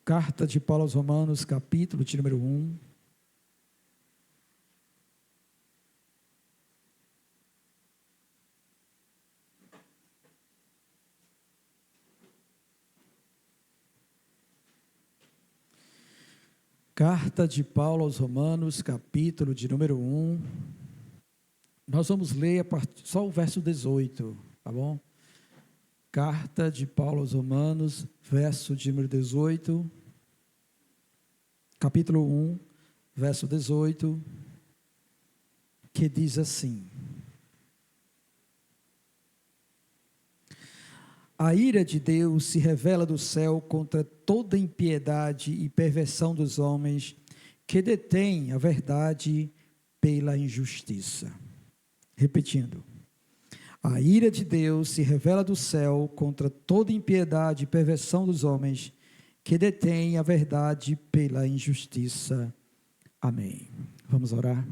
Carta de Paulo aos Romanos, capítulo de número 1. Carta de Paulo aos Romanos, capítulo de número 1. Nós vamos ler só o verso 18, tá bom? Carta de Paulo aos Romanos, verso de número 18. Capítulo 1, verso 18, que diz assim: A ira de Deus se revela do céu contra toda impiedade e perversão dos homens que detêm a verdade pela injustiça. Repetindo. A ira de Deus se revela do céu contra toda impiedade e perversão dos homens que detêm a verdade pela injustiça. Amém. Vamos orar.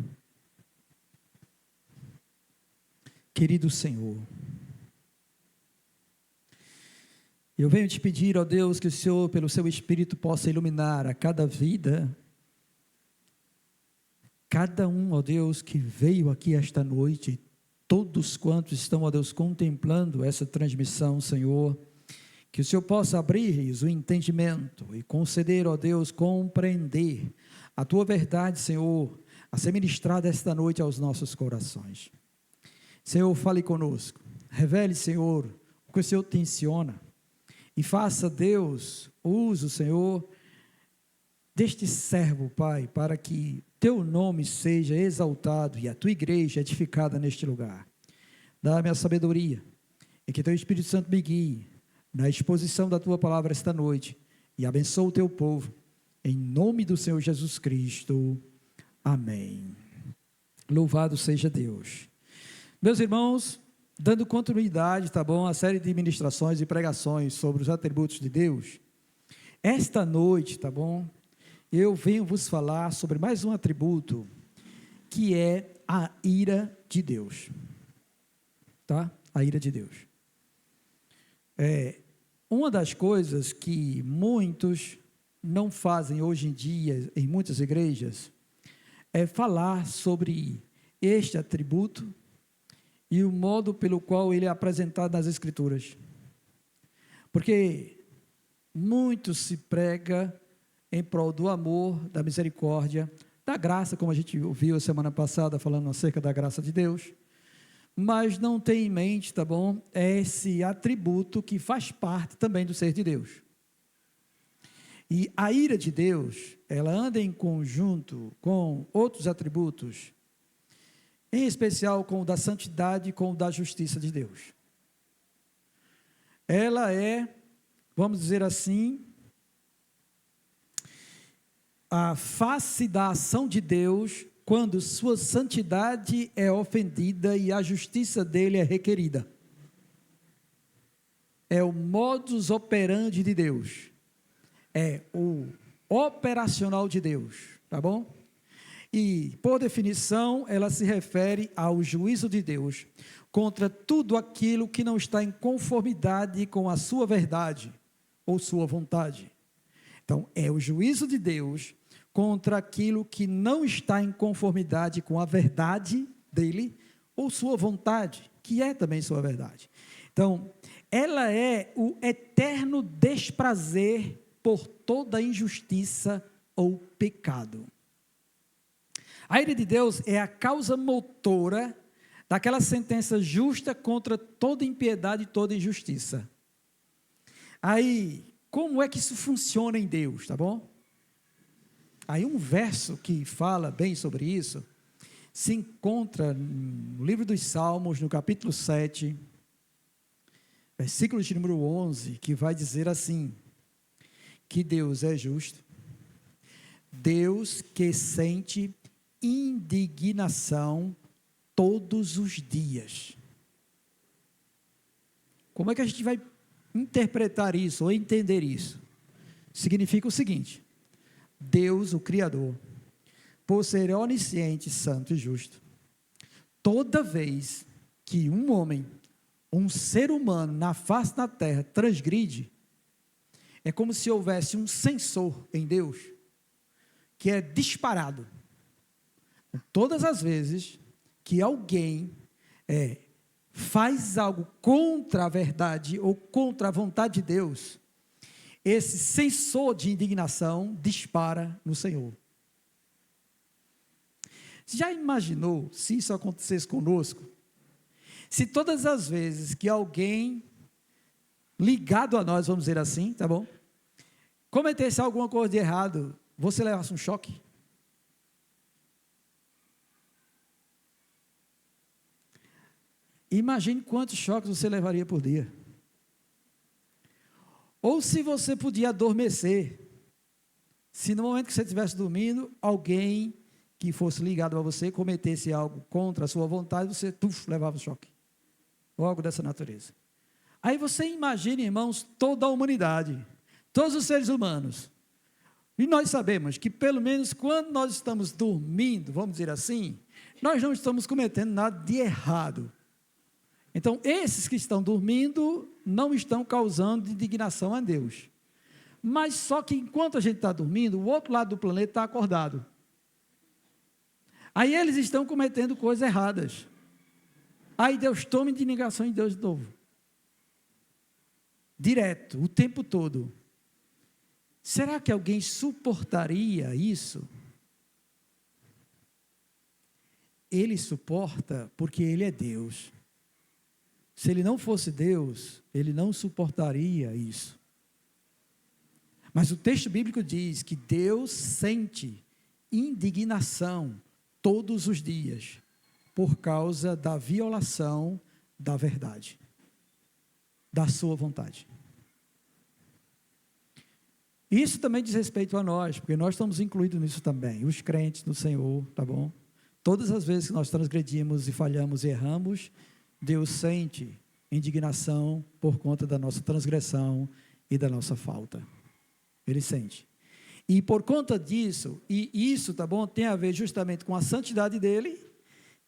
Querido Senhor, eu venho te pedir, ó Deus, que o Senhor, pelo seu Espírito, possa iluminar a cada vida, cada um, ó Deus, que veio aqui esta noite, todos quantos estão, ó Deus, contemplando essa transmissão, Senhor, que o Senhor possa abrir-lhes o entendimento e conceder, ó Deus, compreender a Tua verdade, Senhor, a ser ministrada esta noite aos nossos corações. Senhor, fale conosco, revele, Senhor, o que o Senhor tenciona, e faça, Deus, uso, Senhor, deste servo, Pai, para que Teu nome seja exaltado e a Tua igreja edificada neste lugar. Dá-me a sabedoria, e que Teu Espírito Santo me guie na exposição da Tua palavra esta noite, e abençoa o Teu povo, em nome do Senhor Jesus Cristo. Amém. Louvado seja Deus. Meus irmãos, dando continuidade, tá bom, a série de ministrações e pregações sobre os atributos de Deus, esta noite, tá bom, eu venho vos falar sobre mais um atributo, que é a ira de Deus, tá? A ira de Deus. Uma das coisas que muitos não fazem hoje em dia, em muitas igrejas, é falar sobre este atributo e o modo pelo qual ele é apresentado nas Escrituras. Porque muito se prega em prol do amor, da misericórdia, da graça, como a gente ouviu semana passada, falando acerca da graça de Deus, mas não tem em mente, tá bom, esse atributo que faz parte também do ser de Deus. E a ira de Deus, ela anda em conjunto com outros atributos, em especial com o da santidade e com o da justiça de Deus. Ela é, vamos dizer assim, a face da ação de Deus quando sua santidade é ofendida e a justiça dele é requerida. É o modus operandi de Deus. É o operacional de Deus, tá bom? E, por definição, ela se refere ao juízo de Deus contra tudo aquilo que não está em conformidade com a sua verdade ou sua vontade. Então, é o juízo de Deus contra aquilo que não está em conformidade com a verdade dele ou sua vontade, que é também sua verdade. Então, ela é o eterno desprazer por toda injustiça ou pecado. A ira de Deus é a causa motora daquela sentença justa contra toda impiedade e toda injustiça. Aí, como é que isso funciona em Deus, tá bom? Aí um verso que fala bem sobre isso, se encontra no livro dos Salmos, no capítulo 7, versículo de número 11, que vai dizer assim, que Deus é justo, Deus que sente indignação todos os dias. Como é que a gente vai interpretar isso ou entender isso? Significa o seguinte: Deus, o Criador, por ser onisciente, santo e justo, toda vez que um homem, um ser humano na face da terra transgride, é como se houvesse um sensor em Deus que é disparado. Todas as vezes que alguém faz algo contra a verdade ou contra a vontade de Deus, esse sensor de indignação dispara no Senhor. Você já imaginou se isso acontecesse conosco? Se todas as vezes que alguém ligado a nós, vamos dizer assim, tá bom? Cometesse alguma coisa de errado, você levasse um choque? Imagine quantos choques você levaria por dia. Ou se você podia adormecer, se no momento que você estivesse dormindo, alguém que fosse ligado a você cometesse algo contra a sua vontade, você levava um choque. Ou algo dessa natureza. Aí você imagina, irmãos, toda a humanidade, todos os seres humanos. E nós sabemos que pelo menos quando nós estamos dormindo, vamos dizer assim, nós não estamos cometendo nada de errado. Então, esses que estão dormindo não estão causando indignação a Deus. Mas só que enquanto a gente está dormindo, o outro lado do planeta está acordado. Aí eles estão cometendo coisas erradas. Aí Deus toma indignação em Deus de novo. Direto, o tempo todo. Será que alguém suportaria isso? Ele suporta porque ele é Deus. Se ele não fosse Deus, ele não suportaria isso. Mas o texto bíblico diz que Deus sente indignação todos os dias por causa da violação da verdade, da sua vontade. Isso também diz respeito a nós, porque nós estamos incluídos nisso também, os crentes no Senhor, tá bom? Todas as vezes que nós transgredimos e falhamos e erramos, Deus sente indignação por conta da nossa transgressão e da nossa falta. Ele sente. E por conta disso, e isso, tá bom, tem a ver justamente com a santidade dele,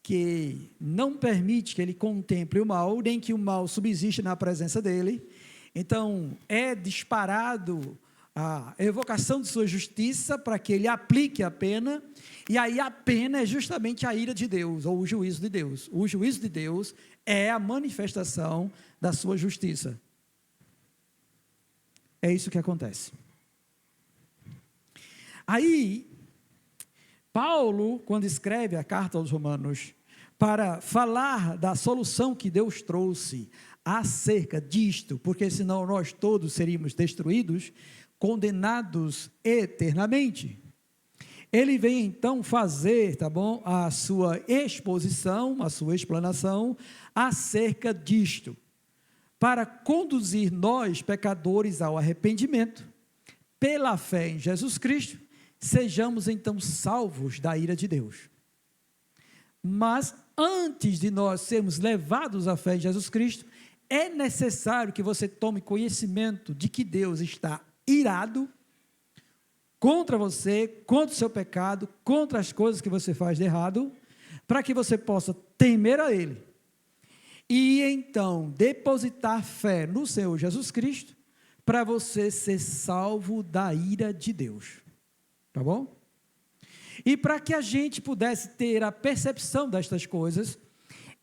que não permite que ele contemple o mal, nem que o mal subsista na presença dele. Então, é disparado a evocação de sua justiça para que ele aplique a pena, e aí a pena é justamente a ira de Deus, ou o juízo de Deus. O juízo de Deus é a manifestação da sua justiça. É isso que acontece. Aí, Paulo, quando escreve a carta aos Romanos, para falar da solução que Deus trouxe acerca disto, porque senão nós todos seríamos destruídos, condenados eternamente. Ele vem então fazer, tá bom, a sua exposição, a sua explanação acerca disto, para conduzir nós, pecadores, ao arrependimento, pela fé em Jesus Cristo, sejamos então salvos da ira de Deus. Mas antes de nós sermos levados à fé em Jesus Cristo, é necessário que você tome conhecimento de que Deus está irado contra você, contra o seu pecado, contra as coisas que você faz de errado, para que você possa temer a Ele, e então depositar fé no Senhor Jesus Cristo, para você ser salvo da ira de Deus, tá bom? E para que a gente pudesse ter a percepção destas coisas,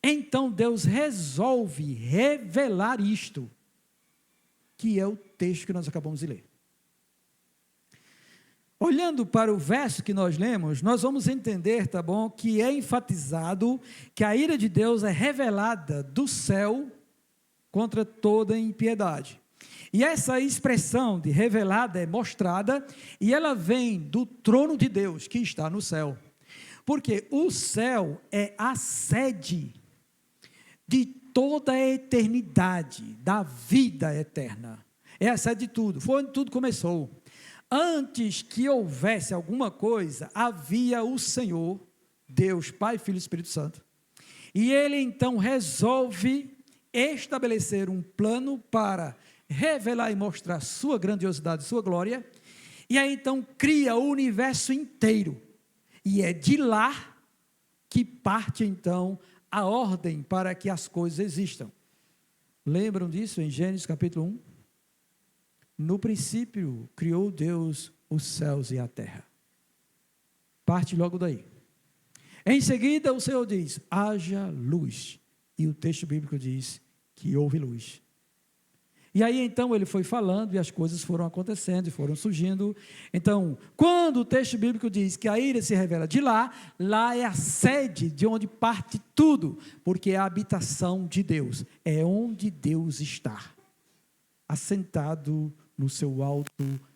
então Deus resolve revelar isto, que é o texto que nós acabamos de ler. Olhando para o verso que nós lemos, nós vamos entender, tá bom, que é enfatizado que a ira de Deus é revelada do céu contra toda impiedade. E essa expressão de revelada é mostrada, e ela vem do trono de Deus que está no céu. Porque o céu é a sede de toda a eternidade, da vida eterna. É a sede de tudo, foi onde tudo começou. Antes que houvesse alguma coisa, havia o Senhor, Deus, Pai, Filho e Espírito Santo. E Ele então resolve estabelecer um plano para revelar e mostrar sua grandiosidade, sua glória, e aí então cria o universo inteiro, e é de lá que parte então a ordem para que as coisas existam. Lembram disso em Gênesis capítulo 1? No princípio, criou Deus os céus e a terra. Parte logo daí. Em seguida, o Senhor diz, haja luz. E o texto bíblico diz que houve luz. E aí, então, ele foi falando e as coisas foram acontecendo e foram surgindo. Então, quando o texto bíblico diz que a ira se revela de lá, lá é a sede de onde parte tudo, porque é a habitação de Deus. É onde Deus está, assentado no seu alto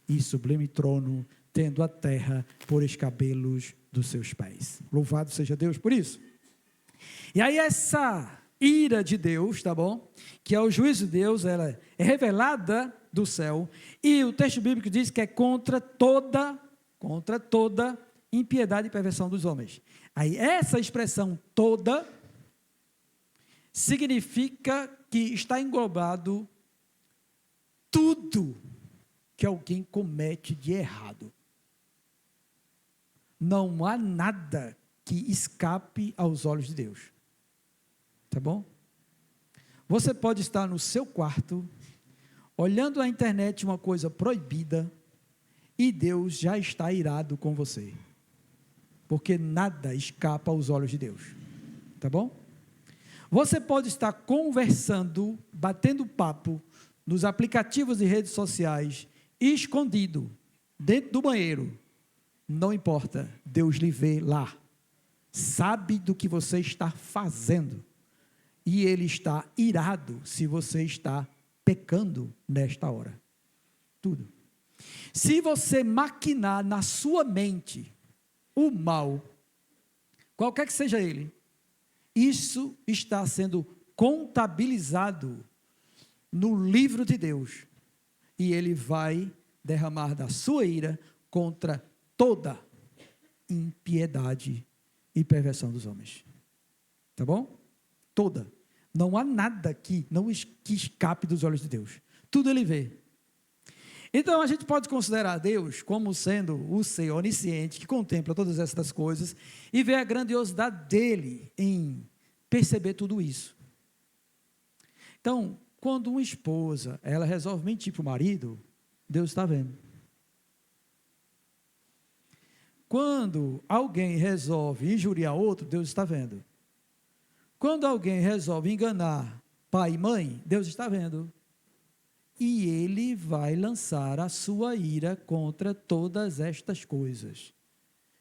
e sublime trono, tendo a terra por escabelos dos seus pés. Louvado seja Deus por isso. E aí essa ira de Deus, tá bom? Que é o juízo de Deus, ela é revelada do céu, e o texto bíblico diz que é contra toda impiedade e perversão dos homens. Aí essa expressão toda significa que está englobado tudo que alguém comete de errado. Não há nada que escape aos olhos de Deus. Tá bom? Você pode estar no seu quarto, olhando na internet uma coisa proibida, e Deus já está irado com você. Porque nada escapa aos olhos de Deus. Tá bom? Você pode estar conversando, batendo papo, nos aplicativos de redes sociais, escondido, dentro do banheiro. Não importa, Deus lhe vê lá, sabe do que você está fazendo, e Ele está irado se você está pecando nesta hora, tudo. Se você maquinar na sua mente o mal, qualquer que seja ele, isso está sendo contabilizado no livro de Deus, e Ele vai derramar da sua ira contra toda impiedade e perversão dos homens. Tá bom? Toda. Não há nada que escape dos olhos de Deus. Tudo Ele vê. Então, a gente pode considerar Deus como sendo o ser onisciente, que contempla todas essas coisas, e vê a grandiosidade dEle em perceber tudo isso. Então, quando uma esposa, ela resolve mentir para o marido, Deus está vendo. Quando alguém resolve injuriar outro, Deus está vendo. Quando alguém resolve enganar pai e mãe, Deus está vendo. E Ele vai lançar a sua ira contra todas estas coisas.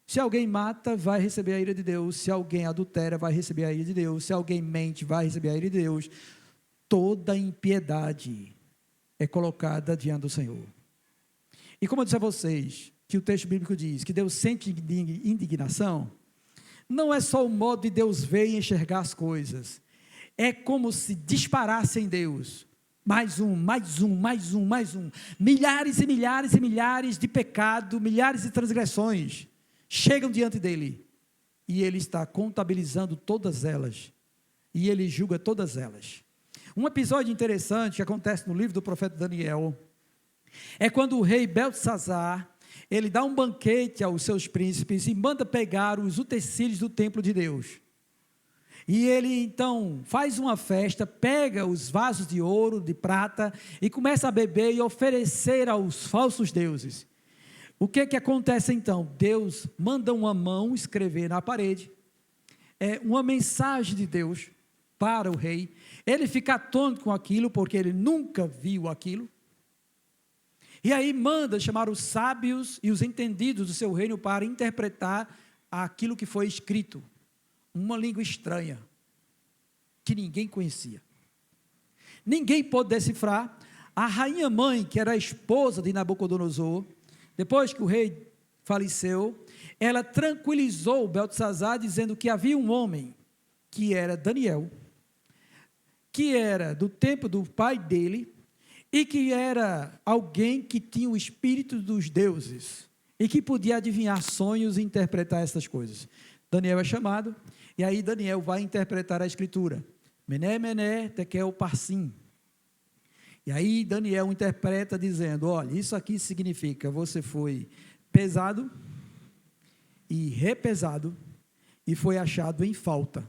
Se alguém mata, vai receber a ira de Deus. Se alguém adultera, vai receber a ira de Deus. Se alguém mente, vai receber a ira de Deus. Toda impiedade é colocada diante do Senhor. E como eu disse a vocês, que o texto bíblico diz que Deus sente indignação, não é só o modo de Deus ver e enxergar as coisas, é como se disparasse em Deus, mais um, milhares e milhares e milhares de pecados, milhares de transgressões, chegam diante dele, e ele está contabilizando todas elas, e ele julga todas elas. Um episódio interessante que acontece no livro do profeta Daniel, é quando o rei Beltesazar, ele dá um banquete aos seus príncipes e manda pegar os utensílios do templo de Deus. E ele então faz uma festa, pega os vasos de ouro, de prata, e começa a beber e oferecer aos falsos deuses. O que acontece então? Deus manda uma mão escrever na parede, uma mensagem de Deus para o rei. Ele fica atônito com aquilo, porque ele nunca viu aquilo. E aí manda chamar os sábios e os entendidos do seu reino para interpretar aquilo que foi escrito. Uma língua estranha, que ninguém conhecia. Ninguém pôde decifrar. A rainha mãe, que era a esposa de Nabucodonosor, depois que o rei faleceu, ela tranquilizou Beltesazar, dizendo que havia um homem, que era Daniel, que era do tempo do pai dele, e que era alguém que tinha o espírito dos deuses, e que podia adivinhar sonhos e interpretar essas coisas. Daniel é chamado, e aí Daniel vai interpretar a escritura. Mené, mené, tekel, parsim. E aí Daniel interpreta dizendo, olha, isso aqui significa, você foi pesado e repesado, e foi achado em falta.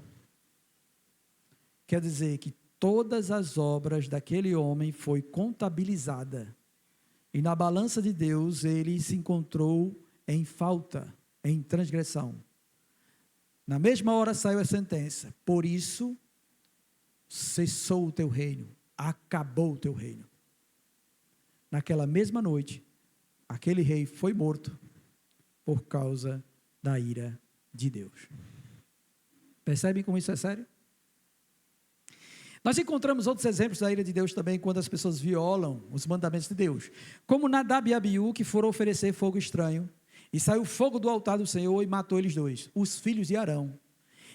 Quer dizer que todas as obras daquele homem foi contabilizada, E na balança de Deus, ele se encontrou em falta, em transgressão. Na mesma hora saiu a sentença: por isso, cessou o teu reino, acabou o teu reino. Naquela mesma noite, aquele rei foi morto por causa da ira de Deus. Percebem como isso é sério? Nós encontramos outros exemplos da ira de Deus também, quando as pessoas violam os mandamentos de Deus, como Nadab e Abiú, que foram oferecer fogo estranho, e saiu fogo do altar do Senhor e matou eles dois, os filhos de Arão.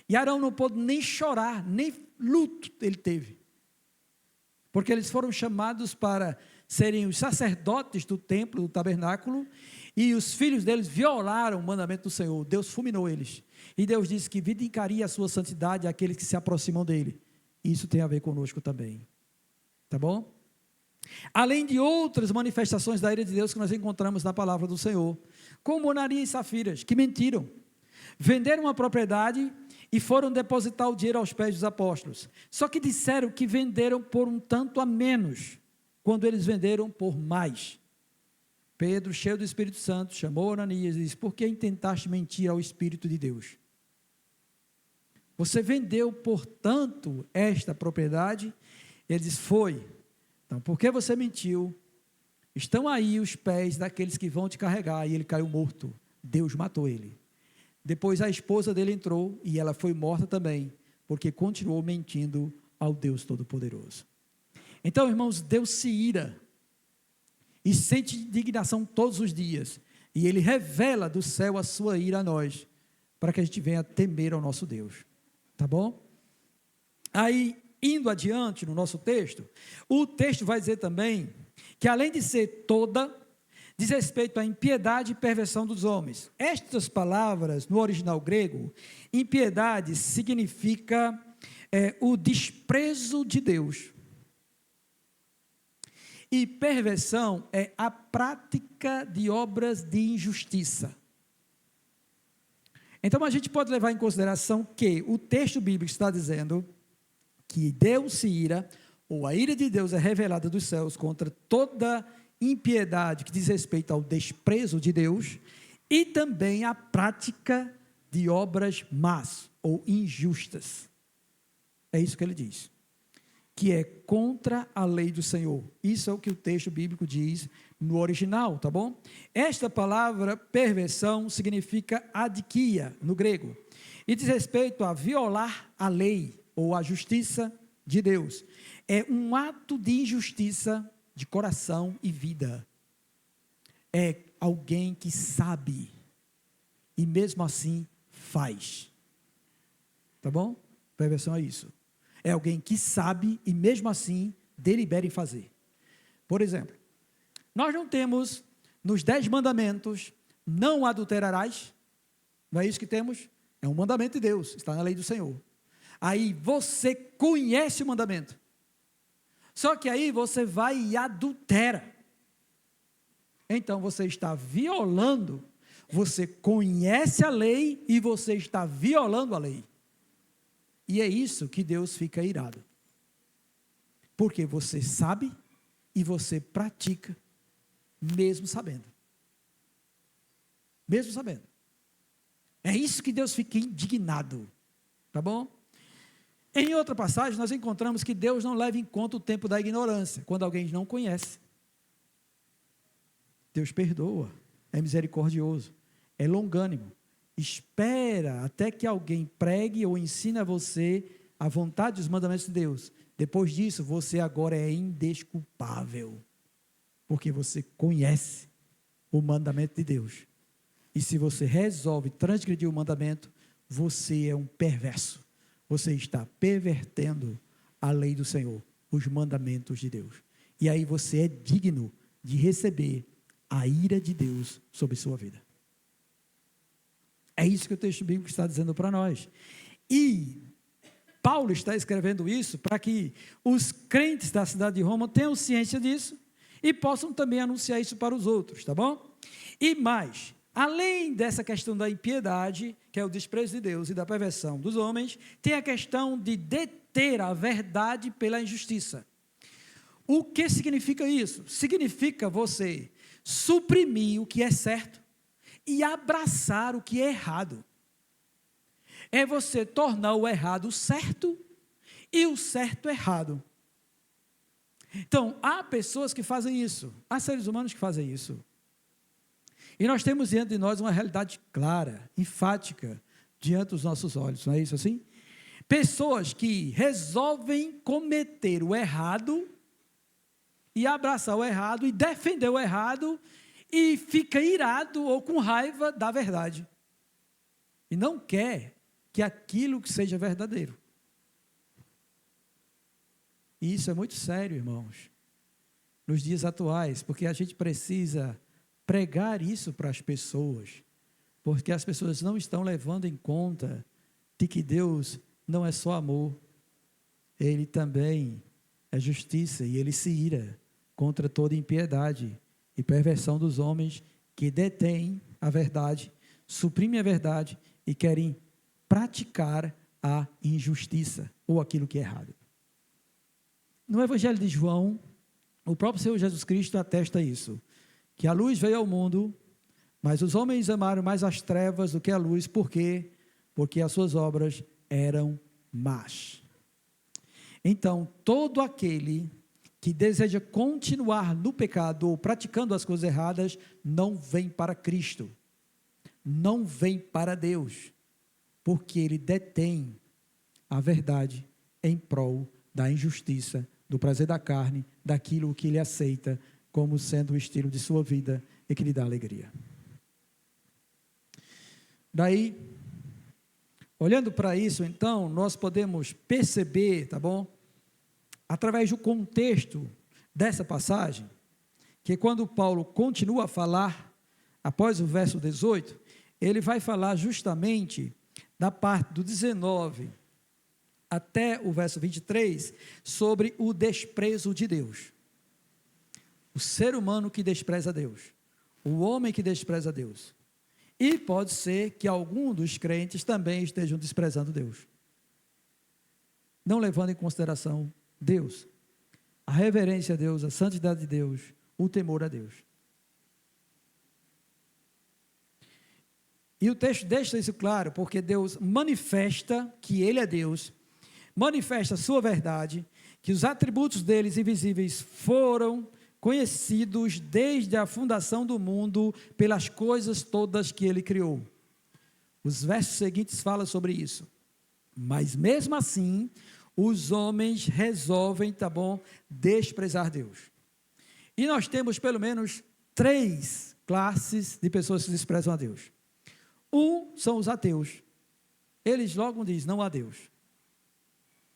E Arão não pôde nem chorar, nem luto ele teve, porque eles foram chamados para serem os sacerdotes do templo, do tabernáculo, e os filhos deles violaram o mandamento do Senhor. Deus fulminou eles, e Deus disse que vindicaria a sua santidade àqueles que se aproximam dele. Isso tem a ver conosco também, tá bom? Além de outras manifestações da ira de Deus que nós encontramos na palavra do Senhor, como Ananias e Safiras, que mentiram, venderam uma propriedade e foram depositar o dinheiro aos pés dos apóstolos, só que disseram que venderam por um tanto a menos, quando eles venderam por mais. Pedro, cheio do Espírito Santo, chamou Ananias e disse: por que intentaste mentir ao Espírito de Deus? Você vendeu, portanto, esta propriedade? Ele disse: foi. Então, por que você mentiu? Estão aí os pés daqueles que vão te carregar. E ele caiu morto. Deus matou ele. Depois a esposa dele entrou e ela foi morta também, porque continuou mentindo ao Deus Todo-Poderoso. Então, irmãos, Deus se ira e sente indignação todos os dias. E Ele revela do céu a sua ira a nós, para que a gente venha temer ao nosso Deus. Tá bom? Aí, indo adiante no nosso texto, o texto vai dizer também que, além de ser toda, diz respeito à impiedade e perversão dos homens. Estas palavras, no original grego, impiedade significa o desprezo de Deus. E perversão é a prática de obras de injustiça. Então, a gente pode levar em consideração que o texto bíblico está dizendo que Deus se ira, ou a ira de Deus é revelada dos céus contra toda impiedade que diz respeito ao desprezo de Deus, e também a prática de obras más ou injustas. É isso que ele diz, que é contra a lei do Senhor. Isso é o que o texto bíblico diz no original, tá bom? Esta palavra perversão significa adikia, no grego, e diz respeito a violar a lei ou a justiça de Deus. É um ato de injustiça de coração e vida. É alguém que sabe e mesmo assim faz. Tá bom? Perversão é isso. É alguém que sabe e mesmo assim delibera em fazer. Por exemplo, nós não temos nos 10 mandamentos: não adulterarás. Não é isso que temos? É um mandamento de Deus, está na lei do Senhor. Aí você conhece o mandamento, só que aí você vai e adultera. Então você está violando. Você conhece a lei e você está violando a lei. E é isso que Deus fica irado, porque você sabe e você pratica, mesmo sabendo. Mesmo sabendo. É isso que Deus fica indignado. Tá bom? Em outra passagem, nós encontramos que Deus não leva em conta o tempo da ignorância, quando alguém não conhece. Deus perdoa, é misericordioso, é longânimo, espera até que alguém pregue ou ensine a você a vontade dos mandamentos de Deus. Depois disso, você agora é indesculpável, porque você conhece o mandamento de Deus. E se você resolve transgredir o mandamento, você é um perverso. Você está pervertendo a lei do Senhor, os mandamentos de Deus. E aí você é digno de receber a ira de Deus sobre sua vida. É isso que o texto bíblico está dizendo para nós. E Paulo está escrevendo isso para que os crentes da cidade de Roma tenham ciência disso e possam também anunciar isso para os outros, tá bom? E mais, além dessa questão da impiedade, que é o desprezo de Deus, e da perversão dos homens, tem a questão de deter a verdade pela injustiça. O que significa isso? Significa você suprimir o que é certo e abraçar o que é errado. É você tornar o errado certo e o certo errado. Então, há pessoas que fazem isso, há seres humanos que fazem isso. E nós temos diante de nós uma realidade clara, enfática, diante dos nossos olhos, não é isso assim? Pessoas que resolvem cometer o errado e abraçar o errado e defender o errado e fica irado ou com raiva da verdade. E não quer que aquilo que seja verdadeiro. E isso é muito sério, irmãos, nos dias atuais, porque a gente precisa pregar isso para as pessoas, porque as pessoas não estão levando em conta de que Deus não é só amor, Ele também é justiça e Ele se ira contra toda impiedade e perversão dos homens que detêm a verdade, suprimem a verdade e querem praticar a injustiça ou aquilo que é errado. No Evangelho de João, o próprio Senhor Jesus Cristo atesta isso, que a luz veio ao mundo, mas os homens amaram mais as trevas do que a luz. Por quê? Porque as suas obras eram más. Então, todo aquele que deseja continuar no pecado ou praticando as coisas erradas, não vem para Cristo, não vem para Deus, porque ele detém a verdade em prol da injustiça, do prazer da carne, daquilo que ele aceita como sendo o estilo de sua vida e que lhe dá alegria. Daí, olhando para isso, então, nós podemos perceber, tá bom? Através do contexto dessa passagem, que quando Paulo continua a falar, após o verso 18, ele vai falar justamente da parte do 19 até o verso 23, sobre o desprezo de Deus. O ser humano que despreza Deus, o homem que despreza Deus. E pode ser que algum dos crentes também estejam desprezando Deus, não levando em consideração Deus, a reverência a Deus, a santidade de Deus, o temor a Deus. E o texto deixa isso claro, porque Deus manifesta que Ele é Deus, manifesta a sua verdade, que os atributos deles invisíveis foram conhecidos desde a fundação do mundo pelas coisas todas que Ele criou. Os versos seguintes falam sobre isso. Mas mesmo assim, os homens resolvem, tá bom, desprezar Deus. E nós temos pelo menos 3 classes de pessoas que desprezam a Deus. São os ateus. Eles logo dizem, não há Deus.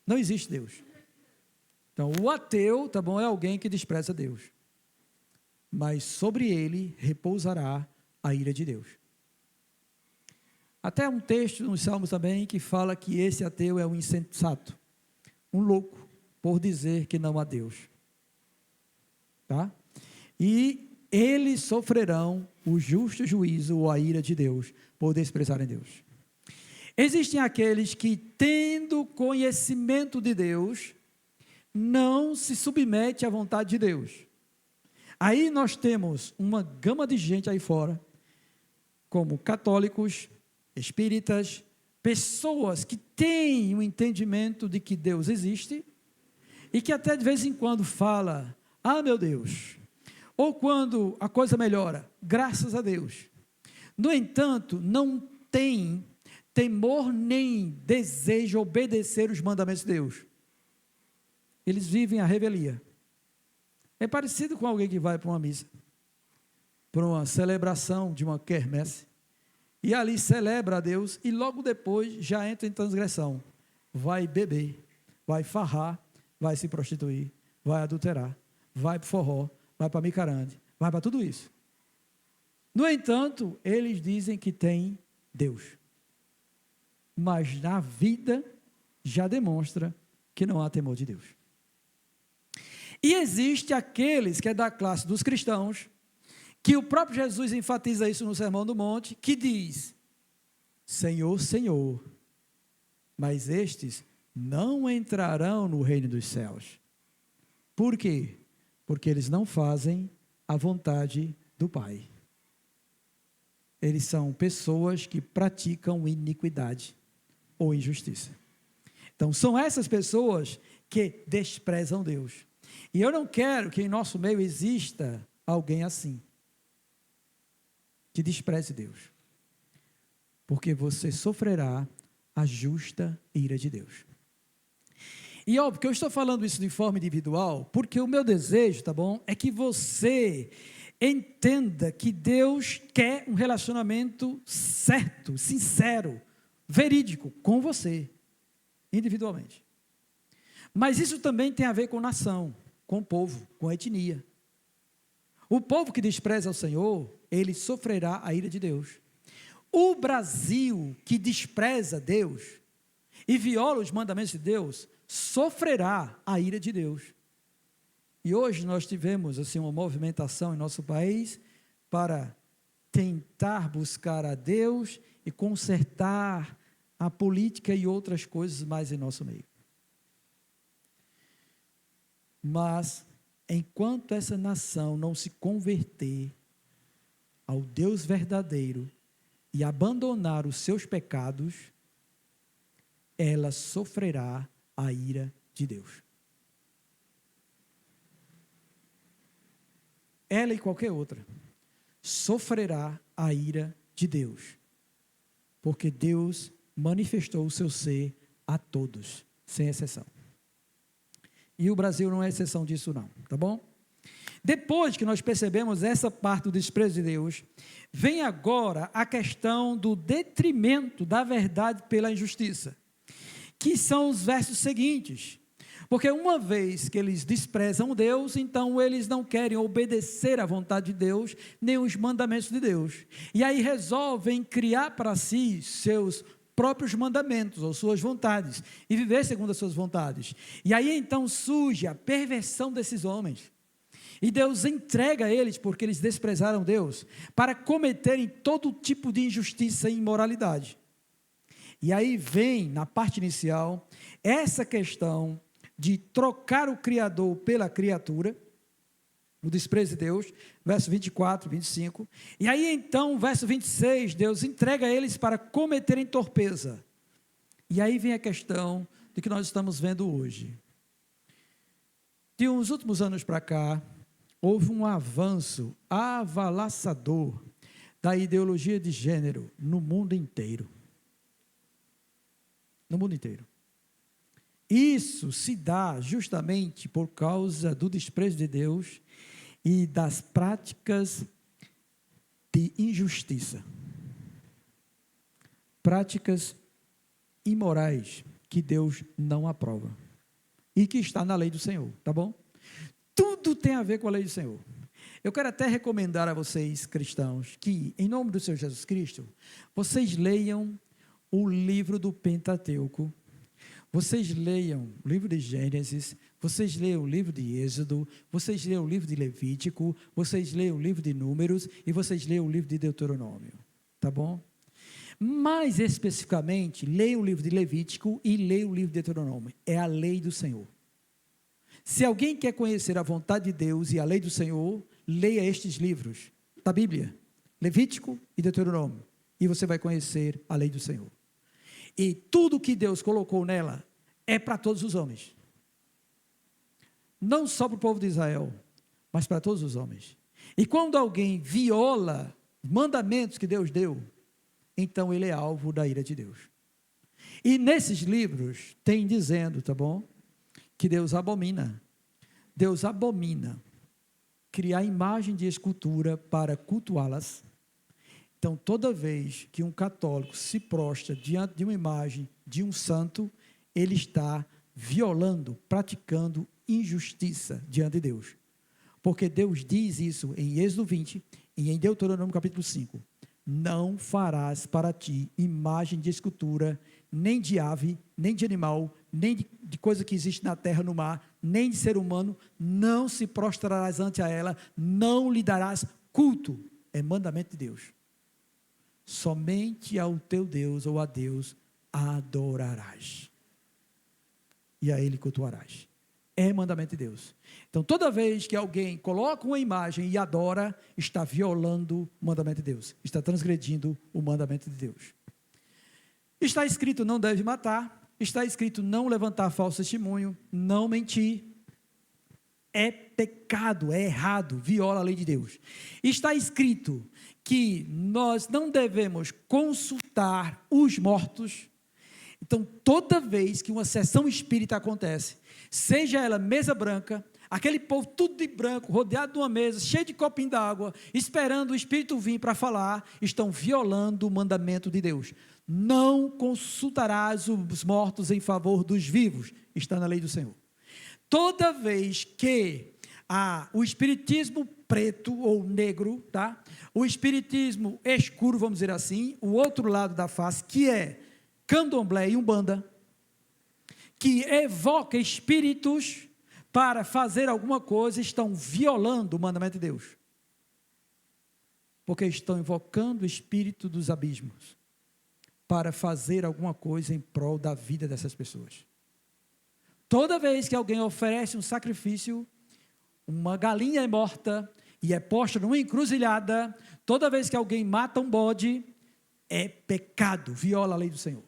Não existe Deus. Então, o ateu, tá bom, é alguém que despreza Deus. Mas sobre ele repousará a ira de Deus. Até um texto nos Salmos também que fala que esse ateu é um insensato, um louco, por dizer que não há Deus. Tá? E eles sofrerão o justo juízo ou a ira de Deus por desprezarem Deus. Existem aqueles que, tendo conhecimento de Deus, não se submete à vontade de Deus. Aí nós temos uma gama de gente aí fora, como católicos, espíritas, pessoas que têm o entendimento de que Deus existe e que até de vez em quando fala, ah meu Deus, ou quando a coisa melhora, graças a Deus. No entanto, não tem temor nem desejo obedecer os mandamentos de Deus. Eles vivem a revelia. É parecido com alguém que vai para uma missa, para uma celebração de uma quermesse, e ali celebra a Deus, e logo depois já entra em transgressão. Vai beber, vai farrar, vai se prostituir, vai adulterar, vai para o forró, vai para micarande, vai para tudo isso. No entanto, eles dizem que tem Deus. Mas na vida já demonstra que não há temor de Deus. E existe aqueles que é da classe dos cristãos, que o próprio Jesus enfatiza isso no Sermão do Monte, que diz, Senhor, Senhor, mas estes não entrarão no reino dos céus. Por quê? Porque eles não fazem a vontade do Pai. Eles são pessoas que praticam iniquidade ou injustiça. Então, são essas pessoas que desprezam Deus. E eu não quero que em nosso meio exista alguém assim, que despreze Deus. Porque você sofrerá a justa ira de Deus. E óbvio que eu estou falando isso de forma individual, porque o meu desejo, tá bom, é que você entenda que Deus quer um relacionamento certo, sincero, verídico com você, individualmente. Mas isso também tem a ver com nação, com povo, com etnia. O povo que despreza o Senhor, ele sofrerá a ira de Deus. O Brasil que despreza Deus e viola os mandamentos de Deus, sofrerá a ira de Deus. E hoje nós tivemos assim uma movimentação em nosso país para tentar buscar a Deus e consertar a política e outras coisas mais em nosso meio. Mas, enquanto essa nação não se converter ao Deus verdadeiro e abandonar os seus pecados, ela sofrerá a ira de Deus. Ela e qualquer outra sofrerá a ira de Deus, porque Deus manifestou o seu ser a todos, sem exceção. E o Brasil não é exceção disso não, tá bom? Depois que nós percebemos essa parte do desprezo de Deus, vem agora a questão do detrimento da verdade pela injustiça, que são os versos seguintes. Porque uma vez que eles desprezam Deus, então eles não querem obedecer à vontade de Deus, nem os mandamentos de Deus. E aí resolvem criar para si seus próprios mandamentos, ou suas vontades, e viver segundo as suas vontades. E aí então surge a perversão desses homens. E Deus entrega a eles, porque eles desprezaram Deus, para cometerem todo tipo de injustiça e imoralidade. E aí vem, na parte inicial, essa questão de trocar o Criador pela criatura, o desprezo de Deus, verso 24, 25. E aí então, verso 26, Deus entrega a eles para cometerem torpeza. E aí vem a questão de que nós estamos vendo hoje. De uns últimos anos para cá, houve um avanço avalaçador da ideologia de gênero no mundo inteiro. No mundo inteiro. Isso se dá justamente por causa do desprezo de Deus e das práticas de injustiça. Práticas imorais que Deus não aprova. E que está na lei do Senhor, tá bom? Tudo tem a ver com a lei do Senhor. Eu quero até recomendar a vocês, cristãos, que, em nome do Senhor Jesus Cristo, vocês leiam o livro do Pentateuco, vocês leiam o livro de Gênesis, vocês leiam o livro de Êxodo, vocês leiam o livro de Levítico, vocês leiam o livro de Números e vocês leiam o livro de Deuteronômio, tá bom? Mais especificamente, leiam o livro de Levítico e leiam o livro de Deuteronômio, é a lei do Senhor. Se alguém quer conhecer a vontade de Deus e a lei do Senhor, leia estes livros da Bíblia, Levítico e Deuteronômio, e você vai conhecer a lei do Senhor. E tudo que Deus colocou nela é para todos os homens. Não só para o povo de Israel, mas para todos os homens. E quando alguém viola mandamentos que Deus deu, então ele é alvo da ira de Deus. E nesses livros tem dizendo, tá bom? Que Deus abomina criar imagem de escultura para cultuá-las. Então, toda vez que um católico se prostra diante de uma imagem de um santo, ele está violando, praticando injustiça diante de Deus. Porque Deus diz isso em Êxodo 20 e em Deuteronômio capítulo 5. Não farás para ti imagem de escultura, nem de ave, nem de animal, nem de coisa que existe na terra, no mar, nem de ser humano, não se prostrarás ante a ela, não lhe darás culto. É mandamento de Deus. Somente ao teu Deus ou a Deus adorarás. E a Ele cultuarás. é mandamento de Deus. Então, toda vez que alguém coloca uma imagem e adora, está violando o mandamento de Deus, está transgredindo o mandamento de Deus. Está escrito: não deve matar. Está escrito: não levantar falso testemunho, não mentir. É pecado, é errado, viola a lei de Deus. Está escrito que nós não devemos consultar os mortos. Então, toda vez que uma sessão espírita acontece, seja ela mesa branca, aquele povo tudo de branco, rodeado de uma mesa, cheio de copinho d'água, esperando o espírito vir para falar, estão violando o mandamento de Deus. Não consultarás os mortos em favor dos vivos, está na lei do Senhor. Toda vez que o espiritismo preto ou negro, tá? O espiritismo escuro, vamos dizer assim, o outro lado da face, que é candomblé e umbanda, que evoca espíritos para fazer alguma coisa, estão violando o mandamento de Deus, porque estão invocando o espírito dos abismos para fazer alguma coisa em prol da vida dessas pessoas. Toda vez que alguém oferece um sacrifício, uma galinha é morta e é posta numa encruzilhada, toda vez que alguém mata um bode, é pecado, viola a lei do Senhor.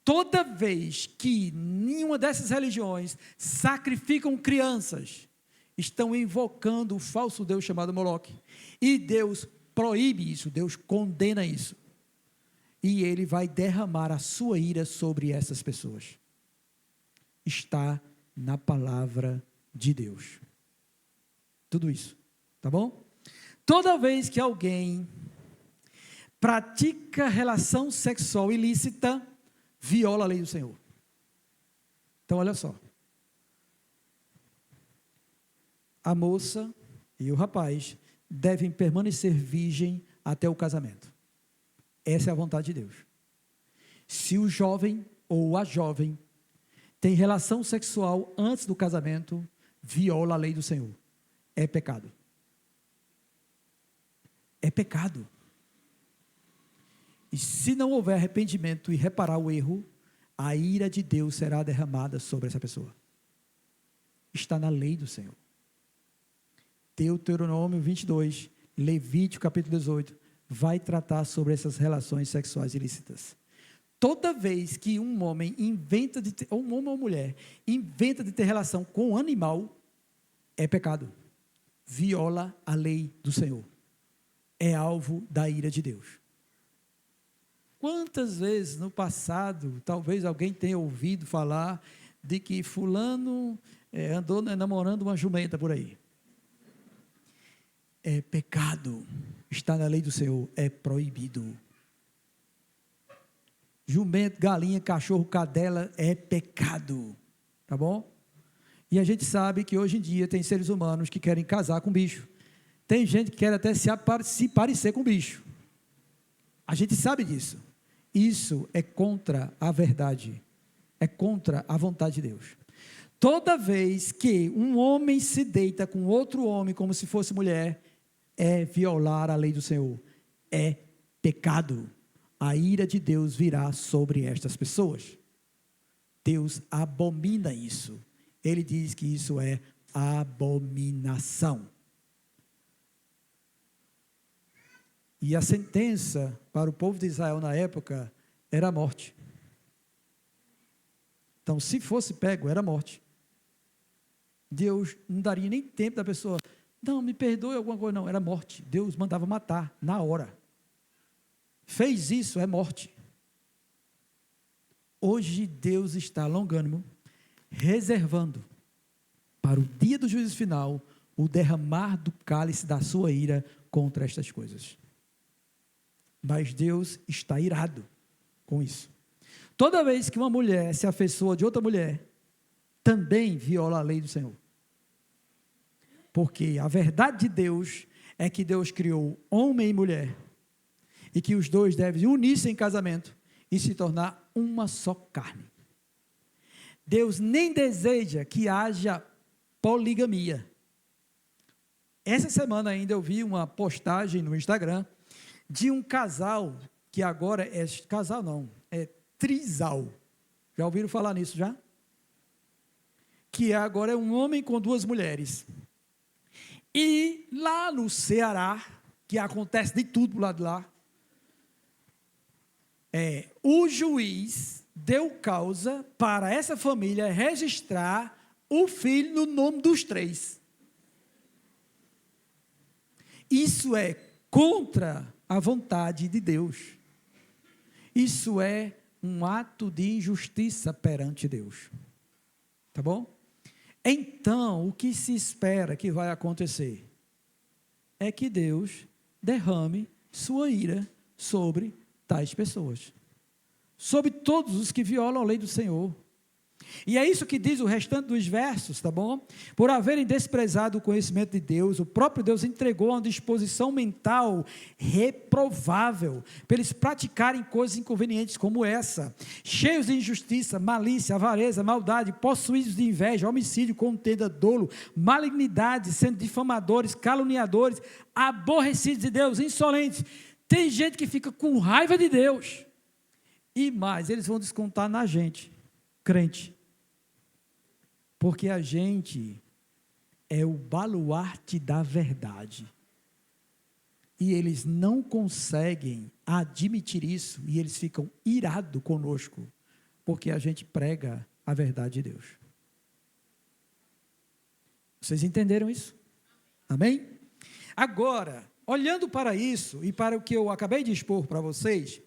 Toda vez que nenhuma dessas religiões sacrificam crianças, estão invocando o falso Deus chamado Moloque. E Deus proíbe isso, Deus condena isso. E Ele vai derramar a sua ira sobre essas pessoas. Está na palavra de Deus. Tudo isso, tá bom? Toda vez que alguém pratica relação sexual ilícita, viola a lei do Senhor. Então, olha só. A moça e o rapaz devem permanecer virgem até o casamento. Essa é a vontade de Deus. Se o jovem ou a jovem tem relação sexual antes do casamento, viola a lei do Senhor. É pecado. É pecado. E se não houver arrependimento e reparar o erro, a ira de Deus será derramada sobre essa pessoa. Está na lei do Senhor. Deuteronômio 22, Levítico capítulo 18, vai tratar sobre essas relações sexuais ilícitas. Toda vez que um homem inventa de ter, ou um homem ou mulher, inventa de ter relação com um animal, é pecado. Viola a lei do Senhor. É alvo da ira de Deus. Quantas vezes no passado, talvez alguém tenha ouvido falar de que fulano andou namorando uma jumenta por aí. É pecado. Está na lei do Senhor. É proibido. Jumento, galinha, cachorro, cadela é pecado. Tá bom? E a gente sabe que hoje em dia tem seres humanos que querem casar com bicho. Tem gente que quer até se parecer com bicho. A gente sabe disso. Isso é contra a verdade. É contra a vontade de Deus. Toda vez que um homem se deita com outro homem como se fosse mulher, é violar a lei do Senhor. É pecado. A ira de Deus virá sobre estas pessoas. Deus abomina isso. Ele diz que isso é abominação. E a sentença para o povo de Israel na época era a morte. Então, se fosse pego, era a morte. Deus não daria nem tempo da pessoa, não, me perdoe alguma coisa, não, era morte. Deus mandava matar na hora. Fez isso, é morte. Hoje Deus está longânimo, reservando para o dia do juízo final o derramar do cálice da sua ira contra estas coisas. Mas Deus está irado com isso. Toda vez que uma mulher se afeiçoa de outra mulher, também viola a lei do Senhor. Porque a verdade de Deus é que Deus criou homem e mulher, e que os dois devem unir-se em casamento e se tornar uma só carne. Deus nem deseja que haja poligamia. Essa semana ainda eu vi uma postagem no Instagram de um casal, que agora é casal não, é trisal. Já ouviram falar nisso já? que agora é um homem com duas mulheres. E lá no Ceará, que acontece de tudo do lado de lá, o juiz deu causa para essa família registrar o filho no nome dos três. Isso é contra a vontade de Deus. Isso é um ato de injustiça perante Deus. Tá bom? Então, o que se espera que vai acontecer? É que Deus derrame sua ira sobre tais pessoas. Sobre todos os que violam a lei do Senhor. E é isso que diz o restante dos versos, tá bom? Por haverem desprezado o conhecimento de Deus, o próprio Deus entregou uma disposição mental reprovável, para eles praticarem coisas inconvenientes como essa, cheios de injustiça, malícia, avareza, maldade, possuídos de inveja, homicídio, contenda, dolo, malignidade, sendo difamadores, caluniadores, aborrecidos de Deus, insolentes. Tem gente que fica com raiva de Deus, e mais, eles vão descontar na gente, crente, porque a gente é o baluarte da verdade, e eles não conseguem admitir isso, e eles ficam irados conosco, porque a gente prega a verdade de Deus. Vocês entenderam isso? Amém? Agora, olhando para isso, e para o que eu acabei de expor para vocês,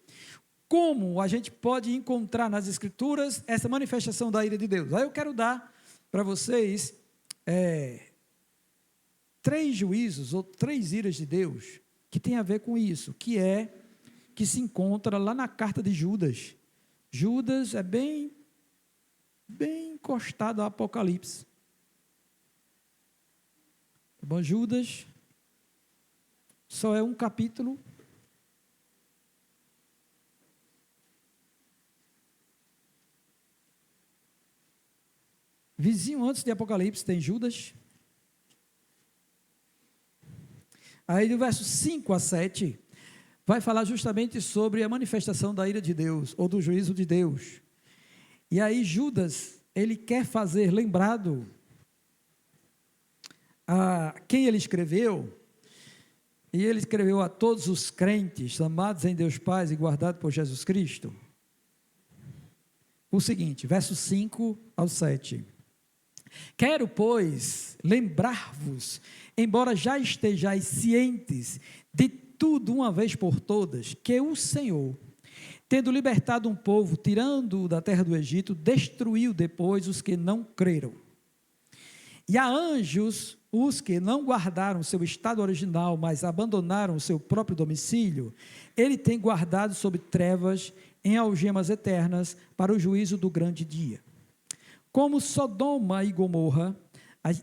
como a gente pode encontrar nas Escrituras essa manifestação da ira de Deus? Aí eu quero dar para vocês 3 juízos ou 3 iras de Deus que tem a ver com isso, que se encontra lá na carta de Judas. Judas é bem encostado ao Apocalipse. Tá bom? Judas só é um capítulo. Vizinho antes de Apocalipse tem Judas. Aí do verso 5 a 7, vai falar justamente sobre a manifestação da ira de Deus, ou do juízo de Deus. E aí Judas, ele quer fazer lembrado a quem ele escreveu, e ele escreveu a todos os crentes, amados em Deus Pai e guardados por Jesus Cristo, o seguinte, verso 5 ao 7. Quero, pois, lembrar-vos, embora já estejais cientes de tudo uma vez por todas, que o Senhor, tendo libertado um povo, tirando-o da terra do Egito, destruiu depois os que não creram. E a anjos, os que não guardaram seu estado original, mas abandonaram o seu próprio domicílio, ele tem guardado sob trevas, em algemas eternas, para o juízo do grande dia. Como Sodoma e Gomorra,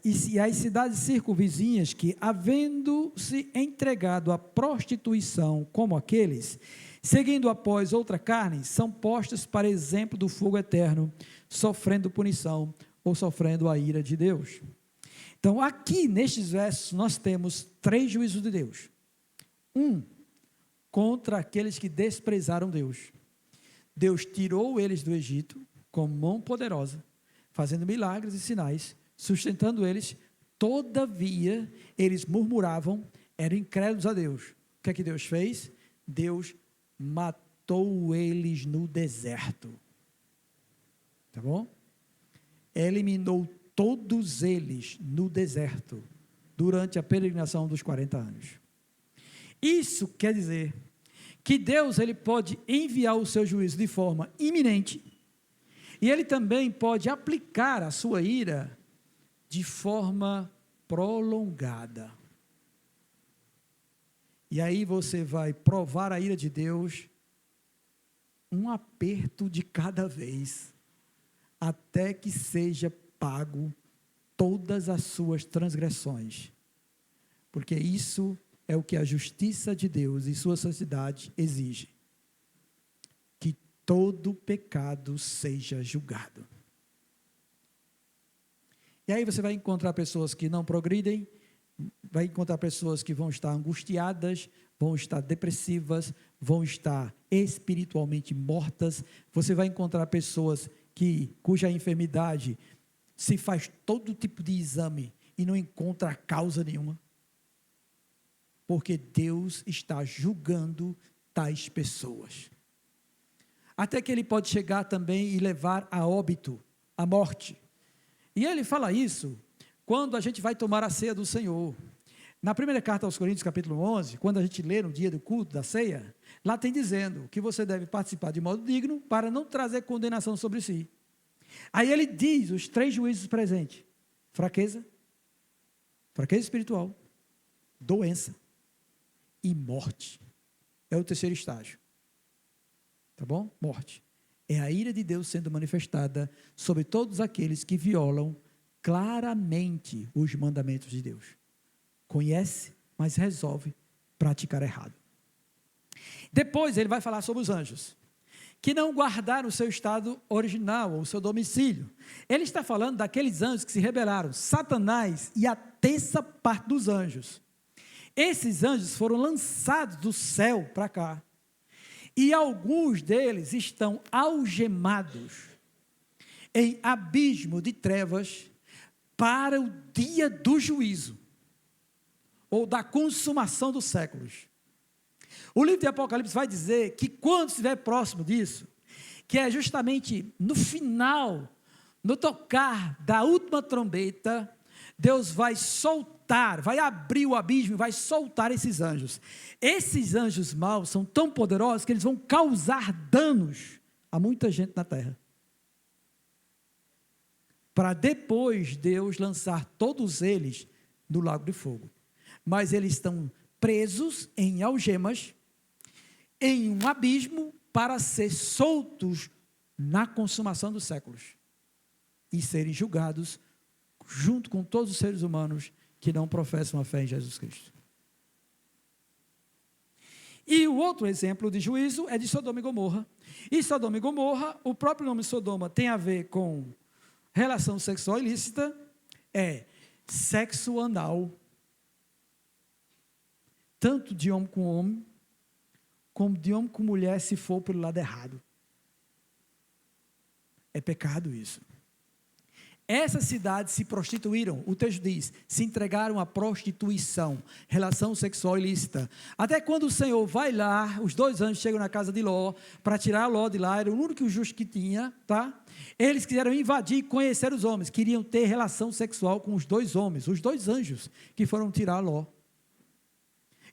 e as cidades circunvizinhas que, havendo-se entregado à prostituição como aqueles, seguindo após outra carne, são postas para exemplo do fogo eterno, sofrendo punição ou sofrendo a ira de Deus. Então, aqui nestes versos, nós temos 3 juízos de Deus. Contra aqueles que desprezaram Deus. Deus tirou eles do Egito com mão poderosa, fazendo milagres e sinais, sustentando eles. Todavia, eles murmuravam, eram incrédulos a Deus. O que é que Deus fez? Deus matou eles no deserto. Tá bom? Eliminou todos eles no deserto, durante a peregrinação dos 40 anos. Isso quer dizer que Deus, ele pode enviar o seu juízo de forma iminente, e ele também pode aplicar a sua ira de forma prolongada. E aí você vai provar a ira de Deus um aperto de cada vez, até que seja pago todas as suas transgressões. Porque isso é o que a justiça de Deus e sua santidade exige. Que todo pecado seja julgado. E aí você vai encontrar pessoas que não progridem, vai encontrar pessoas que vão estar angustiadas, vão estar depressivas, vão estar espiritualmente mortas. Você vai encontrar pessoas cuja enfermidade se faz todo tipo de exame e não encontra causa nenhuma? Porque Deus está julgando tais pessoas. Até que ele pode chegar também e levar a óbito, a morte. E ele fala isso quando a gente vai tomar a ceia do Senhor. Na primeira carta aos Coríntios, capítulo 11, quando a gente lê no dia do culto da ceia, lá tem dizendo que você deve participar de modo digno para não trazer condenação sobre si. Aí ele diz os 3 juízos presentes: fraqueza espiritual, doença e morte. É o terceiro estágio. Tá bom? Morte. É a ira de Deus sendo manifestada sobre todos aqueles que violam claramente os mandamentos de Deus. Conhece, mas resolve praticar errado. Depois ele vai falar sobre os anjos, que não guardaram o seu estado original, ou o seu domicílio. Ele está falando daqueles anjos que se rebelaram, Satanás e a terça parte dos anjos. Esses anjos foram lançados do céu para cá. E alguns deles estão algemados em abismo de trevas para o dia do juízo, ou da consumação dos séculos. O livro de Apocalipse vai dizer que quando estiver próximo disso, que é justamente no final, no tocar da última trombeta, Deus vai soltar, vai abrir o abismo e vai soltar esses anjos. Esses anjos maus são tão poderosos que eles vão causar danos a muita gente na terra. Para depois Deus lançar todos eles no lago de fogo. Mas eles estão presos em algemas, em um abismo, para ser soltos na consumação dos séculos e serem julgados junto com todos os seres humanos que não professam a fé em Jesus Cristo. E o outro exemplo de juízo é de Sodoma e Gomorra. E Sodoma e Gomorra, o próprio nome Sodoma tem a ver com relação sexual ilícita, é sexo anal, tanto de homem com homem, como de homem com mulher, se for pelo lado errado. É pecado isso. Essas cidades se prostituíram, o texto diz, se entregaram à prostituição, relação sexual ilícita. Até quando o Senhor vai lá, os 2 anjos chegam na casa de Ló, para tirar Ló de lá, era o único justo que tinha, tá? Eles quiseram invadir e conhecer os homens, queriam ter relação sexual com os 2 homens, os 2 anjos que foram tirar Ló.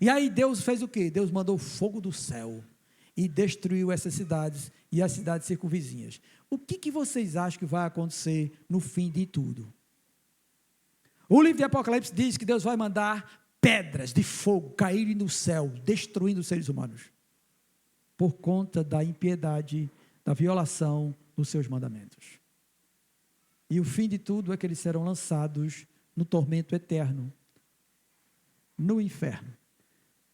E aí Deus fez o quê? Deus mandou fogo do céu e destruiu essas cidades e as cidades circunvizinhas. O que vocês acham que vai acontecer no fim de tudo? O livro de Apocalipse diz que Deus vai mandar pedras de fogo caírem do céu, destruindo os seres humanos, por conta da impiedade, da violação dos seus mandamentos. E o fim de tudo é que eles serão lançados no tormento eterno, no inferno,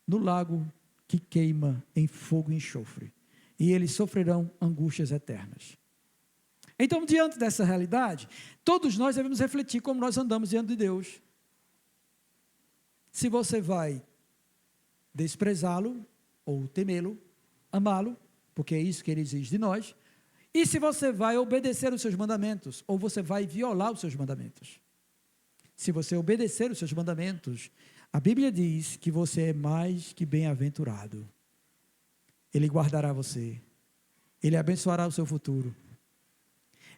no lago que queima em fogo e enxofre, e eles sofrerão angústias eternas. Então, diante dessa realidade, todos nós devemos refletir como nós andamos diante de Deus. Se você vai desprezá-lo, ou temê-lo, amá-lo, porque é isso que ele exige de nós, e se você vai obedecer os seus mandamentos, ou você vai violar os seus mandamentos. Se você obedecer os seus mandamentos, a Bíblia diz que você é mais que bem-aventurado. Ele guardará você, Ele abençoará o seu futuro,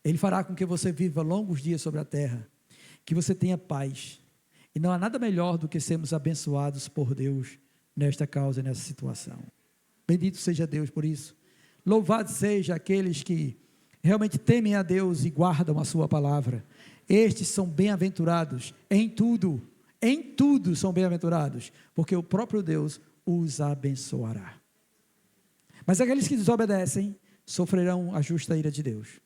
Ele fará com que você viva longos dias sobre a terra, que você tenha paz, e não há nada melhor do que sermos abençoados por Deus nesta causa e nessa situação. Bendito seja Deus por isso. Louvado seja aqueles que realmente temem a Deus e guardam a sua palavra. Estes são bem-aventurados em tudo são bem-aventurados, porque o próprio Deus os abençoará. Mas aqueles que desobedecem sofrerão a justa ira de Deus.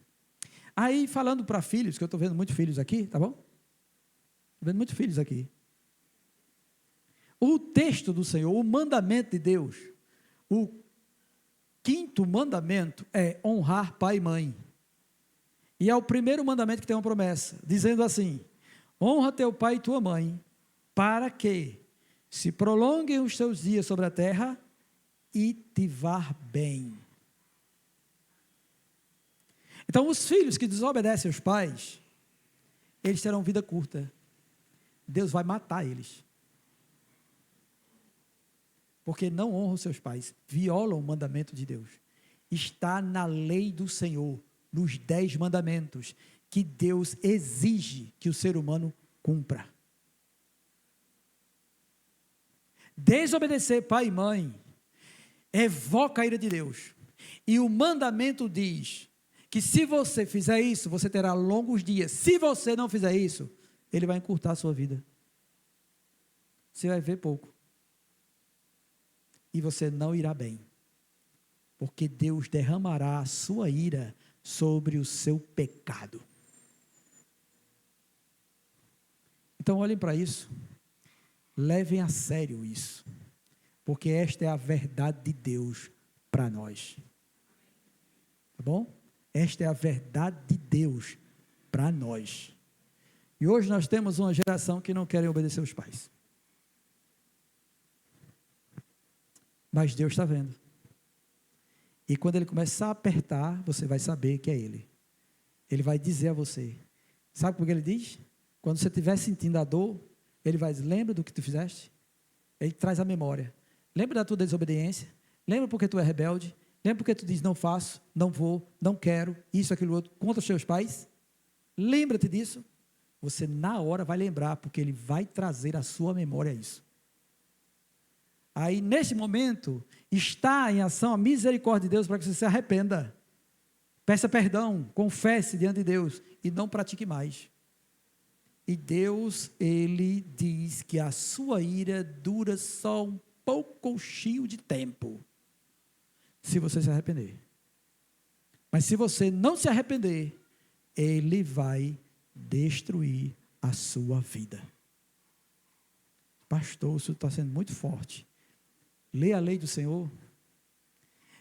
Aí, falando para filhos, que eu estou vendo muitos filhos aqui, tá bom? Estou vendo muitos filhos aqui. O texto do Senhor, o mandamento de Deus, o 5º mandamento é honrar pai e mãe. E é o primeiro mandamento que tem uma promessa, dizendo assim: honra teu pai e tua mãe, para que se prolonguem os teus dias sobre a terra e te vá bem. Então, os filhos que desobedecem aos pais, eles terão vida curta. Deus vai matar eles. Porque não honram seus pais, violam o mandamento de Deus. Está na lei do Senhor, nos 10 mandamentos, que Deus exige que o ser humano cumpra. Desobedecer pai e mãe evoca a ira de Deus. E o mandamento diz que se você fizer isso, você terá longos dias. Se você não fizer isso, ele vai encurtar a sua vida. Você vai ver pouco. E você não irá bem. Porque Deus derramará a sua ira sobre o seu pecado. Então olhem para isso. Levem a sério isso. Porque esta é a verdade de Deus para nós. Tá bom? Esta é a verdade de Deus para nós. E hoje nós temos uma geração que não quer obedecer os pais. Mas Deus está vendo. E quando Ele começar a apertar, você vai saber que é Ele. Ele vai dizer a você. Sabe por que Ele diz? Quando você estiver sentindo a dor, Ele vai dizer, lembra do que tu fizeste? Ele traz a memória. Lembra da tua desobediência? Lembra porque tu é rebelde? Lembra porque tu diz, não faço, não vou, não quero, isso, aquilo, outro, contra os teus pais? Lembra-te disso. Você na hora vai lembrar, porque Ele vai trazer à sua memória isso. Aí, nesse momento, está em ação a misericórdia de Deus para que você se arrependa. Peça perdão, confesse diante de Deus e não pratique mais. E Deus, Ele diz que a sua ira dura só um pouquinho de tempo, se você se arrepender. Mas se você não se arrepender, Ele vai destruir a sua vida. Pastor, isso está sendo muito forte. Leia a lei do Senhor.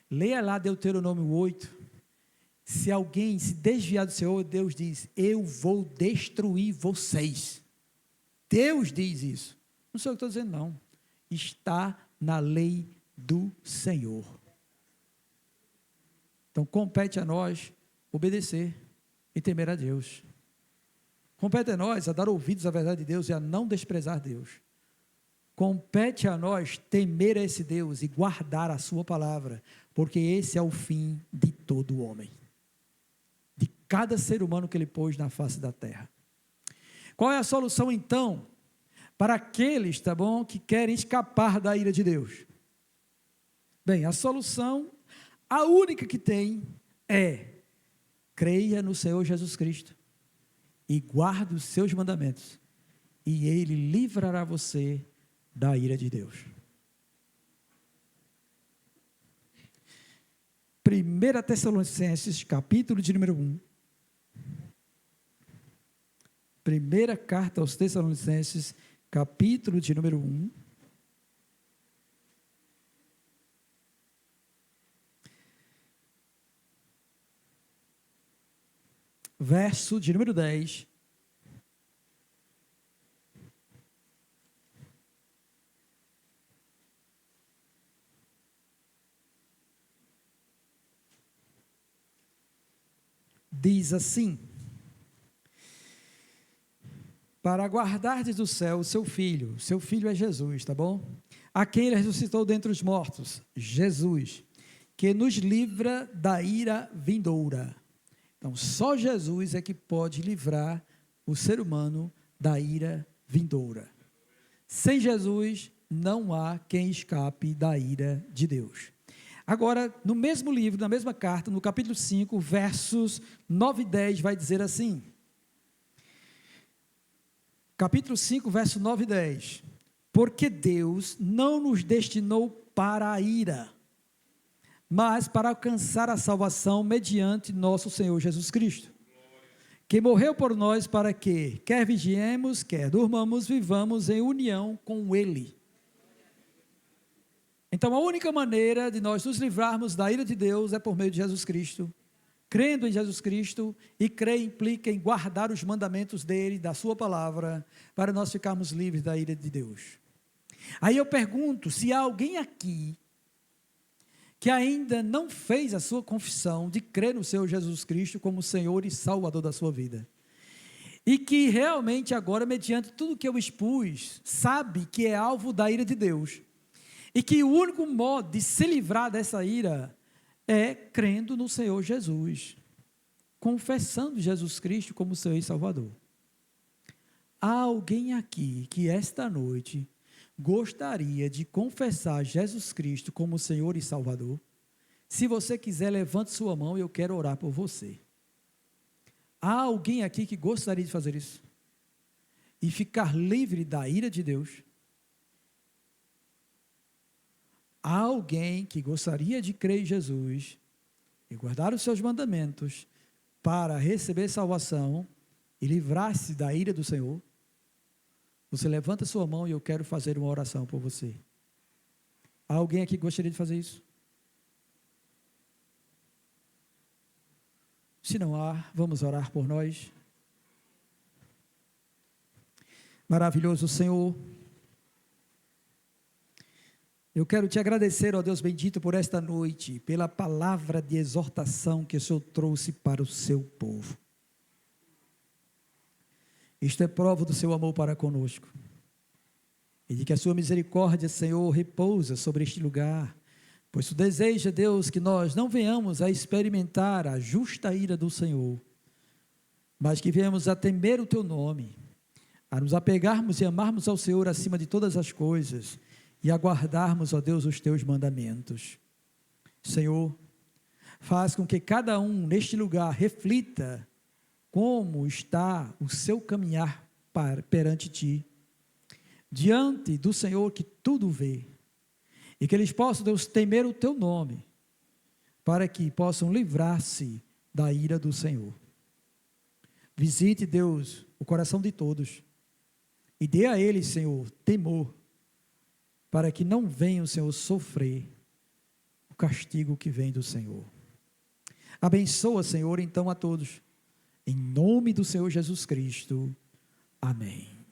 Leia lá Deuteronômio 8. Se alguém se desviar do Senhor, Deus diz, eu vou destruir vocês. Deus diz isso. Não sou eu que estou dizendo, não. Está na lei do Senhor. Então, compete a nós obedecer e temer a Deus. Compete a nós a dar ouvidos à verdade de Deus e a não desprezar Deus. Compete a nós temer a esse Deus e guardar a sua palavra, porque esse é o fim de todo homem, de cada ser humano que Ele pôs na face da terra. Qual é a solução então para aqueles, tá bom, que querem escapar da ira de Deus? Bem, a solução, a única que tem é: creia no Senhor Jesus Cristo e guarde os seus mandamentos, e Ele livrará você da ira de Deus. 1 Tessalonicenses, capítulo de número 1. Primeira carta aos Tessalonicenses, capítulo de número 1. Verso de número 10. Diz assim: para guardardes do céu o seu filho é Jesus, tá bom? A quem Ele ressuscitou dentre os mortos, Jesus, que nos livra da ira vindoura. Então, só Jesus é que pode livrar o ser humano da ira vindoura. Sem Jesus, não há quem escape da ira de Deus. Agora, no mesmo livro, na mesma carta, no capítulo 5, versos 9 e 10, vai dizer assim. Capítulo 5, verso 9 e 10. Porque Deus não nos destinou para a ira, mas para alcançar a salvação mediante nosso Senhor Jesus Cristo, que morreu por nós para que, quer vigiemos, quer durmamos, vivamos em união com Ele. Então, a única maneira de nós nos livrarmos da ira de Deus é por meio de Jesus Cristo. Crendo em Jesus Cristo, e crer implica em guardar os mandamentos dele, da sua palavra, para nós ficarmos livres da ira de Deus. Aí eu pergunto, se há alguém aqui que ainda não fez a sua confissão de crer no Senhor Jesus Cristo como Senhor e Salvador da sua vida. e que realmente agora, mediante tudo que eu expus, sabe que é alvo da ira de Deus, e que o único modo de se livrar dessa ira é crendo no Senhor Jesus, confessando Jesus Cristo como Senhor e Salvador. Há alguém aqui que esta noite gostaria de confessar Jesus Cristo como Senhor e Salvador? Se você quiser, levante sua mão e eu quero orar por você. Há alguém aqui que gostaria de fazer isso? E ficar livre da ira de Deus? Há alguém que gostaria de crer em Jesus e guardar os seus mandamentos para receber salvação e livrar-se da ira do Senhor? Você levanta sua mão e eu quero fazer uma oração por você. Há alguém aqui que gostaria de fazer isso? Se não há, vamos orar por nós. Maravilhoso Senhor, eu quero te agradecer, ó Deus bendito, por esta noite, pela palavra de exortação que o Senhor trouxe para o seu povo. Isto é prova do seu amor para conosco, e de que a sua misericórdia, Senhor, repousa sobre este lugar, pois tu deseja, Deus, que nós não venhamos a experimentar a justa ira do Senhor, mas que venhamos a temer o teu nome, a nos apegarmos e amarmos ao Senhor acima de todas as coisas, e aguardarmos, ó Deus, os teus mandamentos. Senhor, faz com que cada um neste lugar reflita como está o seu caminhar perante ti, diante do Senhor que tudo vê, e que eles possam, Deus, temer o teu nome, para que possam livrar-se da ira do Senhor. Visite, Deus, o coração de todos, e dê a eles, Senhor, temor, para que não venham, Senhor, sofrer o castigo que vem do Senhor. Abençoa, Senhor, então a todos, em nome do Senhor Jesus Cristo. Amém.